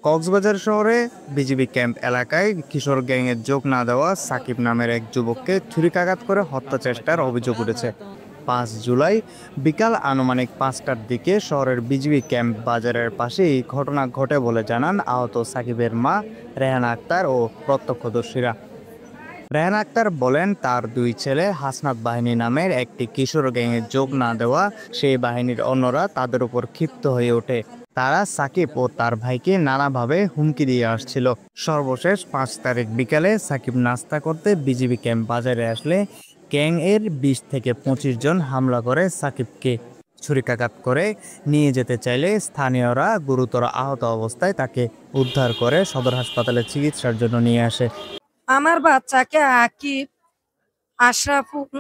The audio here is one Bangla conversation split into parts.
কক্সবাজার শহরে বিজিবি ক্যাম্প এলাকায় কিশোর গ্যাংয়ের যোগ না দেওয়া সাকিব নামের এক যুবককে ছুরিকাঘাত করে হত্যা চেষ্টার অভিযোগ উঠেছে। 5 জুলাই বিকাল আনুমানিক 5টার দিকে শহরের বিজিবি ক্যাম্প বাজারের পাশে এই ঘটনা ঘটে বলে জানান আহত সাকিবের মা রেহানা আক্তার ও প্রত্যক্ষদর্শীরা। রেহানা আক্তার বলেন, তার 2 ছেলে হাসনাত বাহিনী নামের একটি কিশোর গ্যাংয়ে যোগ না দেওয়া সেই বাহিনীর অন্যরা তাদের উপর ক্ষিপ্ত হয়ে ওঠে। তারা সাকিব ও তার ভাইকে নানাভাবে হুমকি দিয়ে আসছিল। সর্বশেষ 5 তারিখ বিকালে সাকিব নাস্তা করতে বিজিবি ক্যাম্প বাজারে আসলে গ্যাং এর 20 থেকে 25 জন হামলা করে সাকিবকে ছুরিকাঘাত করে নিয়ে যেতে চাইলে স্থানীয়রা গুরুতর আহত অবস্থায় তাকে উদ্ধার করে সদর হাসপাতালে চিকিৎসার জন্য নিয়ে আসে। আমার বাচ্চাকে আকিব, আশরাফুল,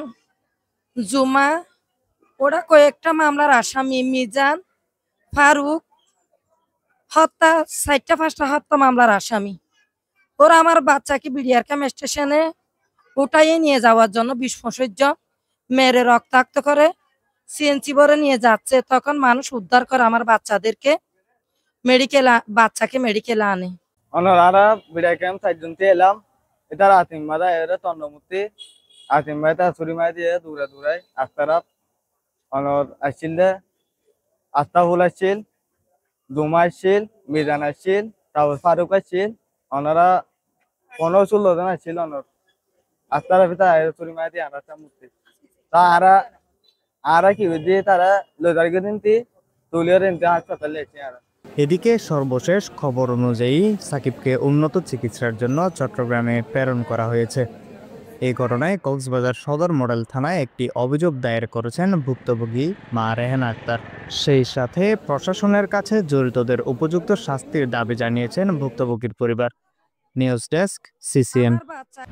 জুমা, ওরা কয়েকটা মামলার আসামি। মিজান, ফারুক হত্যা, 4টা-5টা হত্যা মামলার আসামি। ওরা আমার বাচ্চাকে বিডিআর ক্যাম্প স্টেশনে উঠাইয়ে নিয়ে যাওয়ার জন্য বিষ-পঁচজ্য মেরে রক্তাক্ত করে সিএনজি ভরে নিয়ে যাচ্ছে। তখন মানুষ উদ্ধার করে আমার বাচ্চাকে মেডিকেলে আনে। অনরারা বিড়াই ক্যাম্প সাইডজনতে এলাম। এটা আতিম মাদা এরা তন্নমূর্তি আতিম ভাই তা ছুরি মাই দিয়ে দূরে দূরে আস্তারাপ অনর আসছিল দে আস্তাফুল আসছিল, জুমা আসছিল, মিজান আসছিল, তারপর ফারুক আসছিল। অনরা 15-16 জন আসছিল। অনর আস্তারা পিতা ছুরি মাই দিয়ে আনাটা মূর্তি তা আরা কি হয়েছে তারা লোজারকে দিনটি তুলিয়ার ইনতে হাসপাতালে এসে আরা। এদিকে সর্বশেষ খবর অনুযায়ী সাকিবকে উন্নত চিকিৎসার জন্য চট্টগ্রামে প্রেরণ করা হয়েছে। এই ঘটনায় কক্সবাজার সদর মডেল থানায় একটি অভিযোগ দায়ের করেছেন ভুক্তভোগী মা রেহানা আক্তার। সেই সাথে প্রশাসনের কাছে জড়িতদের উপযুক্ত শাস্তির দাবি জানিয়েছেন ভুক্তভোগীর পরিবার। News desk, CCN. আমার বাচ্চা